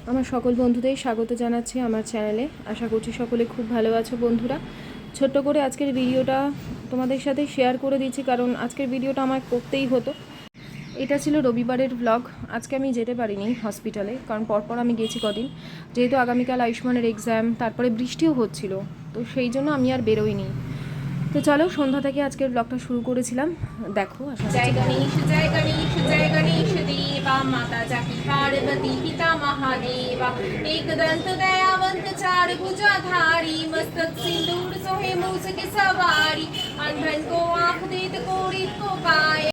আমার সকল বন্ধুদের স্বাগত জানাচ্ছি আমার চ্যানেলে। আশা করছি সকলে খুব ভালো আছো বন্ধুরা। ছোট্ট করে আজকের ভিডিওটা তোমাদের সাথে শেয়ার করে দিচ্ছি, কারণ আজকের ভিডিওটা আমার করতেই হতো। এটা ছিল রবিবারের ব্লগ। আজকে আমি যেতে পারিনি হসপিটালে, কারণ পরপর আমি গেছি কদিন, যেহেতু আগামীকাল আয়ুষ্মানের এক্সাম, তারপরে বৃষ্টিও হচ্ছিল, তো সেই জন্য আমি আর বেরোইনি। তো চলো, সন্ধ্যা থেকে আজকের ব্লগটা শুরু করেছিলাম। দেখো, জয় গণেশ জয় গণেশ জয় গণেশ देवा माता जाकी पार्वती पिता महादेवा एकदंत दयावंत चार भुजाधारी मस्तक सिंदूर सोहे मूस की सवारी अंधन को आँख देत कोढ़ित को पाए।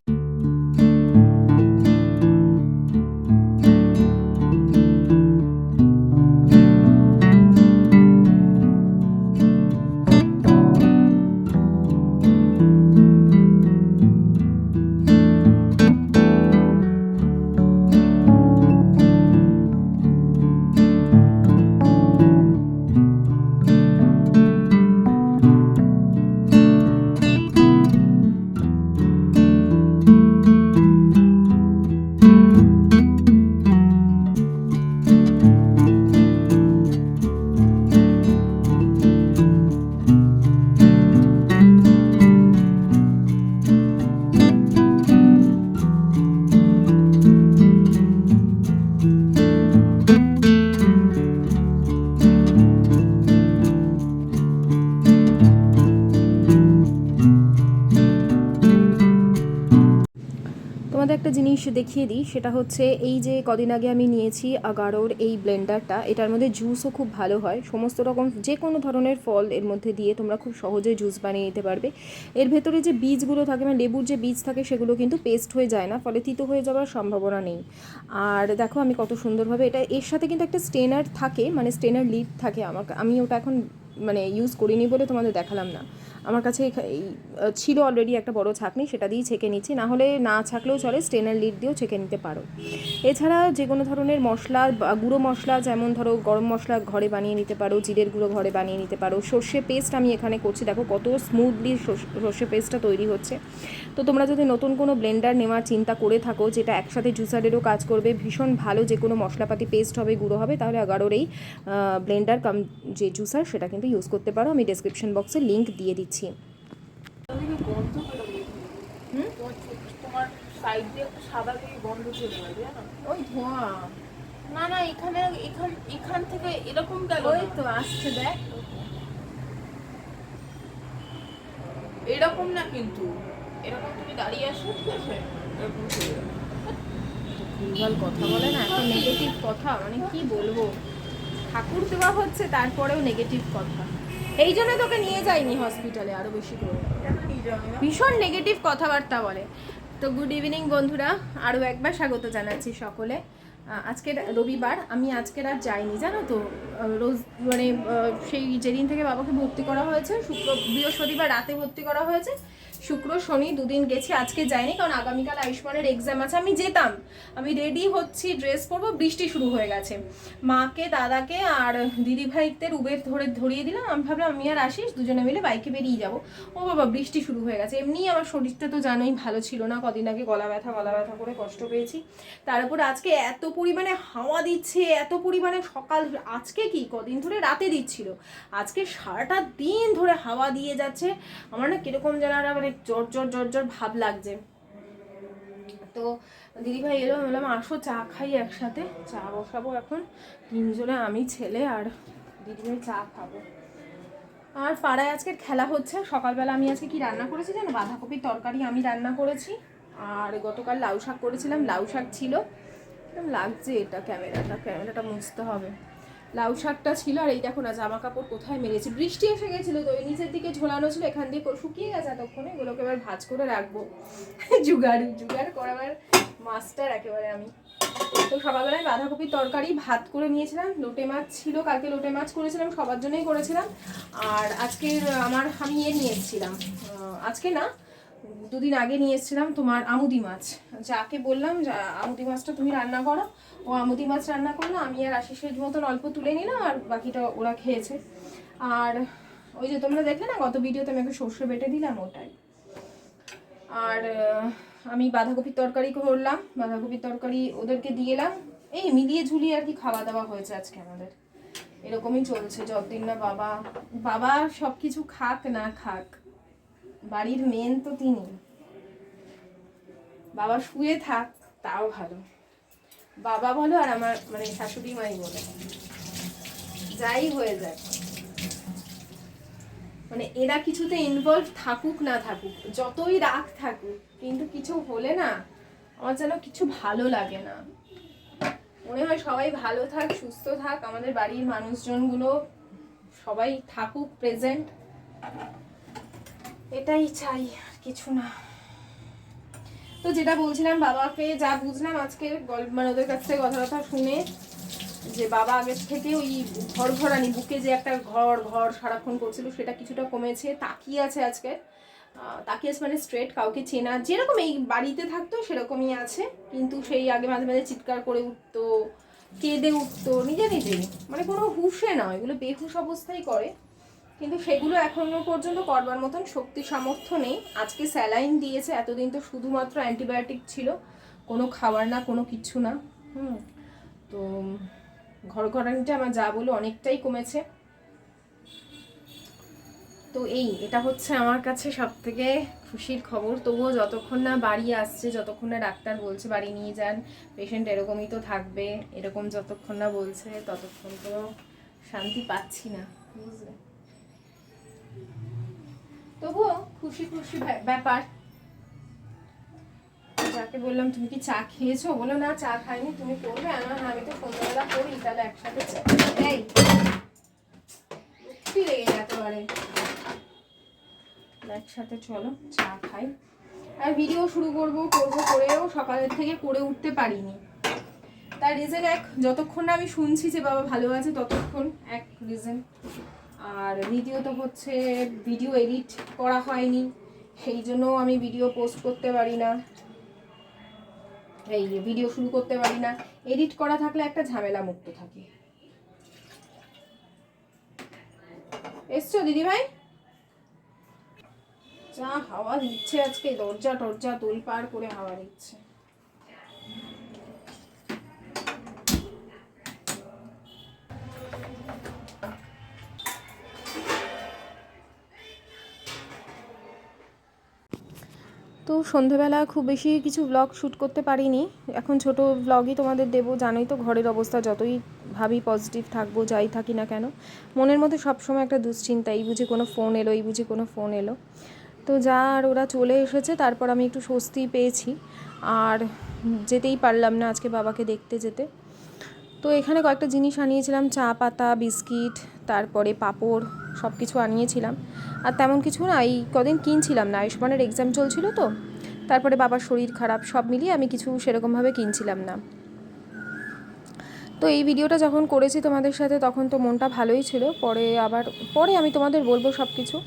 তোমাদের একটা জিনিস দেখিয়ে দিই, সেটা হচ্ছে এই যে কদিন আগে আমি নিয়েছি আগারোর এই ব্লেন্ডারটা। এটার মধ্যে জুসও খুব ভালো হয়, সমস্ত রকম যে কোনো ধরনের ফল এর মধ্যে দিয়ে তোমরা খুব সহজে জুস বানিয়ে নিতে পারবে। এর ভেতরে যে বীজগুলো থাকে, মানে লেবুর যে বীজ থাকে, সেগুলো কিন্তু পেস্ট হয়ে যায় না, ফলে তিতো হয়ে যাওয়ার সম্ভাবনা নেই। আর দেখো আমি কত সুন্দরভাবে, এটা এর সাথে কিন্তু একটা স্টেনার থাকে, মানে স্টেনার লিড থাকে। আমি ওটা এখন মানে ইউজ করিনি বলে তোমাদের দেখালাম না। আমার কাছে এই ছিল অলরেডি একটা বড় ছাঁকনি, সেটা দিয়েই ছেঁকে নিচ্ছি, না হলে না ছাঁকলেও চলে, স্টেনার লিড দিয়েও ছেঁকে নিতে পারো। এছাড়া যে কোনো ধরনের মশলা, গুঁড়ো মশলা, যেমন ধরো গরম মশলা ঘরে বানিয়ে নিতে পারো, জিরের গুঁড়ো ঘরে বানিয়ে নিতে পারো, সর্ষে পেস্ট আমি এখানে করছি, দেখো কত স্মুথলি সর্ষে পেস্টটা তৈরি হচ্ছে। তো তোমরা যদি নতুন কোনো ব্লেন্ডার নেওয়ার চিন্তা করে থাকো, যেটা একসাথে জুসারেরও কাজ করবে, ভীষণ ভালো, যে কোনো মশলাপাতি পেস্ট হবে, গুঁড়ো হবে, তাহলে আগারোর এই ব্লেন্ডার কাম যে জুসার, সেটা কিন্তু ইউজ করতে পারো। আমি ডেসক্রিপশন বক্সে লিঙ্ক দিয়ে দিচ্ছি। তোমার সাইড দিয়ে একটা সাদা থেকে গন্ধ চলে যাবে, জানো? ওই ধোঁয়া। না না, এখানে এখান থেকে এরকম গেল, ওই তো আসছে, দেখ। এরকম না, কিন্তু এরকম তুমি দাঁড়িয়ে আসো, ঠিক আছে, এরকম চলে যাবে। ভুলভাল কথা বলে না, এত নেগেটিভ কথা, মানে কি বলবো। ঠাকুর দেওয়া হচ্ছে, তারপরেও নেগেটিভ কথা। এই জন্য তোকে নিয়ে যাইনি হসপিটালে, আরো বেশি করে ভীষণ নেগেটিভ কথাবার্তা বলে। তো গুড ইভিনিং বন্ধুরা, আরও একবার স্বাগত জানাচ্ছি সকলে। আজকে রবিবার, আমি আজকের আর যাইনি, জানো তো। রোজ মানে সেই যেদিন থেকে বাবাকে ভর্তি করা হয়েছে, বৃহস্পতিবার রাতে ভর্তি করা হয়েছে, শুক্র শনি দুদিন গেছি, আজকে যাইনি, কারণ আগামীকাল আয়ুষ্মানের এক্সাম আছে। আমি যেতাম, আমি রেডি হচ্ছি, ড্রেস পরবো, বৃষ্টি শুরু হয়ে গেছে। মাকে, দাদাকে আর দিদিভাইদের উবের ধরিয়ে দিলাম। আমি ভাবলাম আমি আর আসিস, দুজনে মিলে বাইকে বেরিয়ে যাবো। ও বাবা, বৃষ্টি শুরু হয়ে গেছে। এমনি আমার শরীরটা তো জানোই ভালো ছিল না, কদিন আগে গলা ব্যথা করে কষ্ট পেয়েছি। তার উপর আজকে এত পরিমাণে হাওয়া দিচ্ছে, এত পরিমাণে সকাল, আজকে কি কদিন ধরে রাতে দিচ্ছিল, আজকে সারাটা দিন ধরে হাওয়া দিয়ে যাচ্ছে। আমার না কিরকম যেন মানে জ্বর ভাব লাগছে। তো দিদিভাই এলো, বললাম আসো চা খাই একসাথে, চা বসাবো এখন তিনজনে, আমি, ছেলে আর দিদিভাই চা খাবো। আর পাড়ায় আজকের খেলা হচ্ছে। সকালবেলা আমি আজকে কি রান্না করেছি জানো, বাঁধাকপির তরকারি আমি রান্না করেছি, আর গতকাল লাউ শাক করেছিলাম, লাউ শাক ছিল, এরকম লাগছে এটা, ক্যামেরাটা মুছতে হবে। লাউ শাকটা ছিল, আর এই দেখো না জামা কাপড় কোথায় মেরেছি, বৃষ্টি এসে গেছিলো তো, ওই নিচের দিকে ঝোলানো ছিল, এখান দিয়ে শুকিয়ে গেছে এতক্ষণে, এগুলোকে এবার ভাঁজ করে রাখবো। জুগাড় করাবার মাস্টার একেবারে আমি। তো সকালবেলায় বাঁধাকপির তরকারি ভাত করে নিয়েছিলাম, লোটে মাছ ছিল, কালকে লোটে মাছ করেছিলাম, সবার জন্যই করেছিলাম। আর আজকের আমি নিয়ে এসেছিলাম, আজকে না দুদিন আগে নিয়ে এসেছিলাম তোমার আমুদি মাছ। যাকে বললাম আমুদি মাছটা তুমি রান্না করো, ও আমুদি মাছ রান্না করলো, আমি আর আশিসের মতন অল্প তুলে নিলাম, আর বাকিটা ওরা খেয়েছে। আর ওই যে তোমরা দেখলে না গত ভিডিওতে আমি একটু সর্ষে বেটে দিলাম, ওটাই। আর আমি বাঁধাকপির তরকারি করলাম, বাঁধাকপির তরকারি ওদেরকে দিয়ে এলাম, এই মিলিয়ে ঝুলিয়ে আর কি খাওয়া দাওয়া হয়েছে আজকে আমাদের, এরকমই চলছে যতদিন না বাবা সব কিছু খাক না খাক, বাড়ির মেন তো তিনি। বাবা শুয়ে থাক তাও ভালো, বাবা বলো আর আমার মানে শাশুড়ি মাই বলো, যাই হয়ে যায়, মানে এরা কিছুতে ইনভলভ থাকুক না থাকুক, যতই রাগ থাকুক, কিন্তু কিছু হলে না আমার যেন কিছু ভালো লাগে না। মনে হয় সবাই ভালো থাক, সুস্থ থাক, আমাদের বাড়ির মানুষজনগুলো সবাই থাকুক প্রেজেন্ট, এটাই চাই, আর কিছু না। তো যেটা বলছিলাম, বাবাকে যা বুঝলাম আজকের মানে ওদের কাছ থেকে কথা শুনে, যে বাবা আগের থেকে ওই ঘর ঘরানি বুকে যে একটা ঘর ঘর সারাক্ষণ করছিল সেটা কিছুটা কমেছে, তাকিয়ে আছে আজকে, তাকিয়ে আছে মানে স্ট্রেট, কাউকে চেনা, যেরকম এই বাড়িতে থাকতো সেরকমই আছে, কিন্তু সেই আগে মাঝে মাঝে চিৎকার করে উঠতো, কেঁদে উঠতো নিজে নিজেই, মানে কোনো হুঁশে নয়, এগুলো বেহুশ অবস্থায় করে, কিন্তু সেগুলো এখনো পর্যন্ত করবার মতন শক্তি সামর্থ্য নেই। আজকে স্যালাইন দিয়েছে, এতদিন তো শুধুমাত্র অ্যান্টিবায়োটিক ছিল, কোনো খাবার না, কোনো কিছু না। তো ঘর ঘরানিটা আমার যা বলো অনেকটাই কমেছে। তো এটা হচ্ছে আমার কাছে সব থেকে খুশির খবর। তবুও যতক্ষণ না বাড়ি আসছে, যতক্ষণ না ডাক্তার বলছে বাড়ি নিয়ে যান, পেশেন্ট এরকমই তো থাকবে, এরকম যতক্ষণ না বলছে ততক্ষণ তো শান্তি পাচ্ছি না, বুঝলে। তবুও খুশি খুশি ব্যাপার। যাকে বললাম তুমি কি চা খেয়েছো, বলো না চা খাইনি, তুমি করবে, আমি তো সন্ধ্যাবেলা করি, তাহলে একসাথে চা। এই কি লেগে যেতে পারে, একসাথে চলো চা খাই। আর ভিডিও শুরু করব করেও সকালের থেকে করে উঠতে পারিনি, তার রিজন যতক্ষণ না আমি শুনছি যে বাবা ভালো আছে ততক্ষণ এক রিজন, আর ভিডিও তো হচ্ছে ভিডিও এডিট করা হয়নি, সেই জন্য আমি ভিডিও পোস্ট করতে পারি না, এই ভিডিও শুরু করতে পারি না। এডিট করা থাকলে একটা ঝামেলা মুক্ত থাকে। এসছো দিদিভাই? যা হাওয়া দিচ্ছে আজকে, দরজা টরজা তোলপাড় করে হাওয়া দিচ্ছে। তো সন্ধেবেলা খুব বেশি কিছু ব্লগ শ্যুট করতে পারিনি, এখন ছোট ব্লগই তোমাদের দেবো। জানোই তো ঘরের অবস্থা, যতই ভাবি পজিটিভ থাকবো, যাই থাকি না কেন, মনের মধ্যে সবসময় একটা দুশ্চিন্তা, এই বুঝি কোনো ফোন এলো, এই বুঝি কোনো ফোন এলো। তো যা, আর ওরা চলে এসেছে, তারপর আমি একটু স্বস্তি পেয়েছি, আর যেতেই পারলাম না আজকে বাবাকে দেখতে যেতে। তো এখানে কয়েকটা জিনিস আনিয়েছিলাম, চা পাতা, বিস্কিট, তারপরে পাঁপড়, সব কিছু আনিয়েছিলাম। আর তেমন কিছু না, এই কদিন কিনছিলাম না, আয়ুষ্মানের এক্সাম চলছিল তো, তারপরে বাবার শরীর খারাপ, সব মিলিয়ে আমি কিছু সেরকমভাবে কিনছিলাম না। তো এই ভিডিওটা যখন করেছি তোমাদের সাথে তখন তো মনটা ভালোই ছিল, পরে আমি তোমাদের বলবো সব কিছু।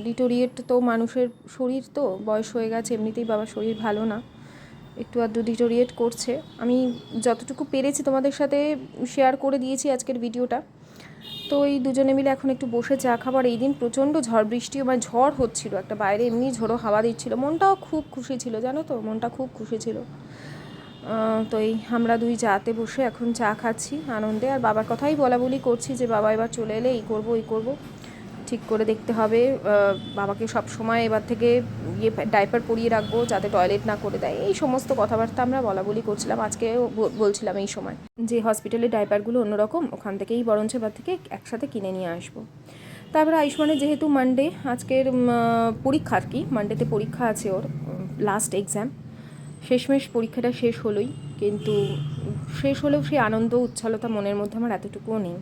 ডিটোরিয়েট তো মানুষের শরীর, তো বয়স হয়ে গেছে, এমনিতেই বাবার শরীর ভালো না, একটু আধটু ডিটোরিয়েট করছে। আমি যতটুকু পেরেছি তোমাদের সাথে শেয়ার করে দিয়েছি আজকের ভিডিওটা। তো এই দুজনে মিলে এখন একটু বসে চা খাবার। এই দিন প্রচণ্ড ঝড় বৃষ্টি, মানে ঝড় হচ্ছিল একটা, বাইরে এমনি ঝোড়ো হাওয়া দিচ্ছিল, মনটাও খুব খুশি ছিল, জানো তো, মনটা খুব খুশি ছিল। তো আমরা দুই চাতে বসে এখন চা খাচ্ছি আনন্দে, আর বাবার কথাই বলি করছি যে বাবা এবার চলে এলে এই করবো, ঠিক করে দেখতে হবে, বাবাকে সব সময় এবার থেকে ডাইপার পরিয়ে রাখবো যাতে টয়লেট না করে দেয়, এই সমস্ত কথাবার্তা আমরা বলি করছিলাম। আজকে বলছিলাম এই সময় যে হসপিটালের ডাইপারগুলো অন্যরকম, ওখান থেকেই বরঞ্চ এবার থেকে একসাথে কিনে নিয়ে আসবো। তারপরে আয়ুষ্মানের যেহেতু মানডে আজকের পরীক্ষা, আর কি মানডেতে পরীক্ষা আছে ওর, লাস্ট এক্সাম, শেষমেশ পরীক্ষাটা শেষ হলোই, কিন্তু শেষ হলেও সেই আনন্দ উচ্ছলতা মনের মধ্যে আমার এতটুকুও নেই,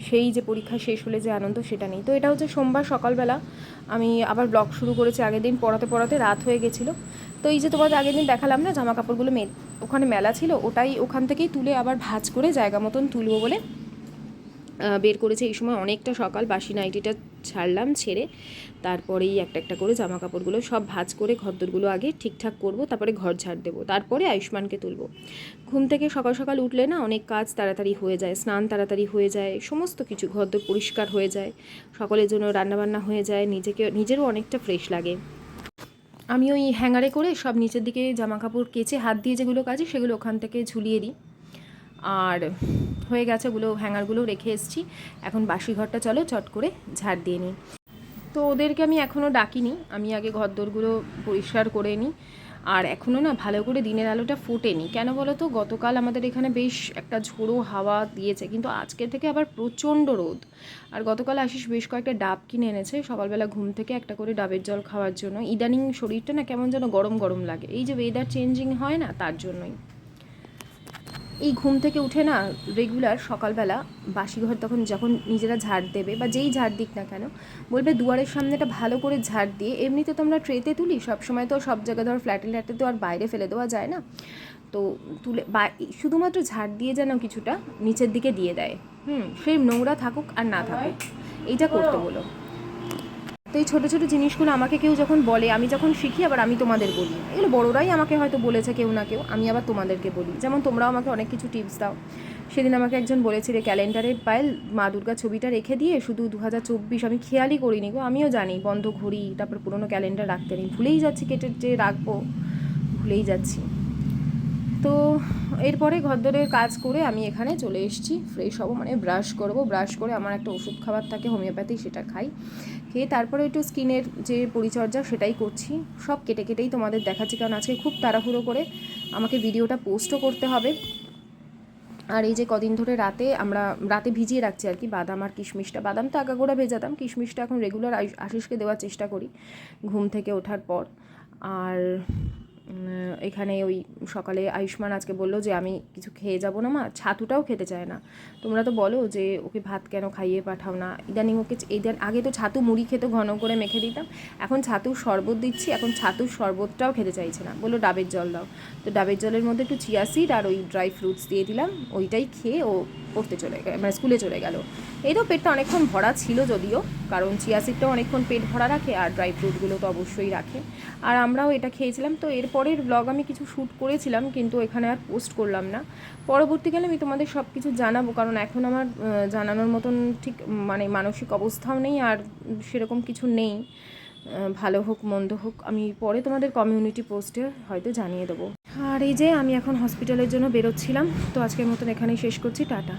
সেই যে পরীক্ষা শেষ হলে যে আনন্দ সেটা নেই। তো এটা হচ্ছে সোমবার সকালবেলা আমি আবার ব্লগ শুরু করেছি, আগের দিন পড়াতে রাত হয়ে গেছিলো। তো এই যে তোমাদের আগের দিন দেখালাম না জামা কাপড়গুলো ওখানে মেলা ছিল, ওখান থেকেই তুলে আবার ভাঁজ করে জায়গা মতন তুলবো বলে বের করেছে। এই সময় অনেকটা সকাল, বাসি নাইটিটা ছাড়লাম, ছেড়ে তারপরেই একটা করে জামা কাপড়গুলো সব ভাঁজ করে ঘরদোরগুলো আগে ঠিকঠাক করব, তারপরে ঘর ঝাড় দেবো, তারপরে আয়ুষ্মানকে তুলব। ঘুম থেকে সকাল সকাল উঠলে না অনেক কাজ তাড়াতাড়ি হয়ে যায়, স্নান তাড়াতাড়ি হয়ে যায়, সমস্ত কিছু ঘরদোর পরিষ্কার হয়ে যায়, সকলের জন্য রান্নাবান্না হয়ে যায়, নিজেরও অনেকটা ফ্রেশ লাগে। আমি ওই হ্যাঙ্গারে করে সব নিচের দিকে জামা কাপড় কেচে হাত দিয়ে যেগুলো কাচি সেগুলো ওখান থেকে ঝুলিয়ে দিই। আর হয়ে গেছে, ওগুলো হ্যাঙ্গারগুলো রেখে এসেছি। এখন বাসি ঘরটা চলো চট করে ঝাড় দিয়ে নিই। তো ওদেরকে আমি এখনও ডাকিনি, আমি আগে ঘরদোরগুলো পরিষ্কার করে নিই। আর এখনও না ভালো করে দিনের আলোটা ফোটেনি, কেন বলো তো, গতকাল আমাদের এখানে বেশ একটা ঝোড়ো হাওয়া দিয়েছে, কিন্তু আজকে থেকে আবার প্রচণ্ড রোদ। আর গতকাল আশিস বেশ কয়েকটা ডাব কিনে এনেছে, সকালবেলা ঘুম থেকে একটা করে ডাবের জল খাওয়ার জন্য। ইদানিং শরীরটা না কেমন যেন গরম গরম লাগে, এই যে ওয়েদার চেঞ্জিং হয় না, তার জন্যই। এই ঘুম থেকে উঠে না রেগুলার সকালবেলা বাসি ঘর যখন নিজেরা ঝাড় দেবে বা যেই ঝাড় দিক না কেন, বলবে দুয়ারের সামনেটা ভালো করে ঝাড় দিয়ে, এমনিতে তো আমরা ট্রেতে তুলি সব সময়, তো সব জায়গায় ধর ফ্ল্যাটে তো আর বাইরে ফেলে দেওয়া যায় না, তো তুলে বা শুধুমাত্র ঝাড় দিয়ে যেন কিছুটা নিচের দিকে দিয়ে দেয়। সেই নোংরা থাকুক আর না থাকুক, এইটা করতে বলো। তো এই ছোটো ছোটো জিনিসগুলো আমাকে কেউ যখন বলে, আমি যখন শিখি আবার আমি তোমাদের বলি, এগুলো বড়োরাই আমাকে হয়তো বলেছে কেউ না কেউ, আমি আবার তোমাদেরকে বলি। যেমন তোমরাও আমাকে অনেক কিছু টিপস দাও। সেদিন আমাকে একজন বলেছিল ক্যালেন্ডারের পায়েল মা দুর্গা ছবিটা রেখে দিয়ে শুধু 2024, আমি খেয়ালই করিনি গো, আমিও জানি বন্ধ ঘড়ি, তারপর পুরোনো ক্যালেন্ডার রাখতে নেই, ভুলেই যাচ্ছি, কেটে যে রাখবো ভুলেই যাচ্ছি। তো এরপরে ঘরদোরের কাজ করে আমি এখানে চলে এসেছি, ফ্রেশ হবো, মানে ব্রাশ করবো। ব্রাশ করে আমার একটা ওষুধ খাবার থাকে হোমিওপ্যাথি, সেটা খাই, খেয়ে তারপরে একটু স্কিনের যে পরিচর্যা সেটাই করছি। সব কেটে কেটেই তোমাদের দেখাচ্ছি, কারণ আজকে খুব তাড়াহুড়ো করে আমাকে ভিডিওটা পোস্টও করতে হবে। আর এই যে কদিন ধরে রাতে ভিজিয়ে রাখছি আর কি বাদাম আর কিশমিশটা। বাদাম তো আগাগোড়া ভেজাতাম, কিশমিশটা এখন রেগুলার আশিসকে দেওয়ার চেষ্টা করি ঘুম থেকে ওঠার পর। আর এখানে ওই সকালে আয়ুষ্মান আজকে বললো যে আমি কিছু খেয়ে যাব না মা, ছাতুটাও খেতে চায় না। তোমরা তো বলো যে ওকে ভাত কেন খাইয়ে পাঠাও না, ইদানিং ওকে আগে তো ছাতু মুড়ি খেতে ঘন করে মেখে দিতাম, এখন ছাতুর শরবত দিচ্ছি, এখন ছাতুর শরবতটাও খেতে চাইছে না, বললো ডাবের জল দাও। তো ডাবের জলের মধ্যে একটু চিয়া সিড আর ওই ড্রাই ফ্রুটস দিয়ে দিলাম, ওইটাই খেয়ে ও পড়তে চলে গেল, মানে স্কুলে চলে গেল। এই তো পেটটা অনেকক্ষণ ভরা ছিল যদিও, কারণ চিয়া সিডটাও অনেকক্ষণ পেট ভরা রাখে আর ড্রাই ফ্রুটগুলো তো অবশ্যই রাখে। আর আমরাও এটা খেয়েছিলাম। তো এরপরের ব্লগ আমি কিছু শ্যুট করেছিলাম, কিন্তু এখানে আর পোস্ট করলাম না। পরবর্তীকালে আমি তোমাদের সব কিছু জানাবো, কারণ এখন আমার জানানোর মতন ঠিক মানে মানসিক অবস্থাও নেই, আর সেরকম কিছু নেই, ভালো হোক মন্দ হোক আমি পরে তোমাদের কমিউনিটি পোস্টে হয়তো জানিয়ে দেবো। আর এই যে আমি এখন হসপিটালের জন্য বেরোচ্ছিলাম, তো আজকের মতন এখানেই শেষ করছি, টাটা।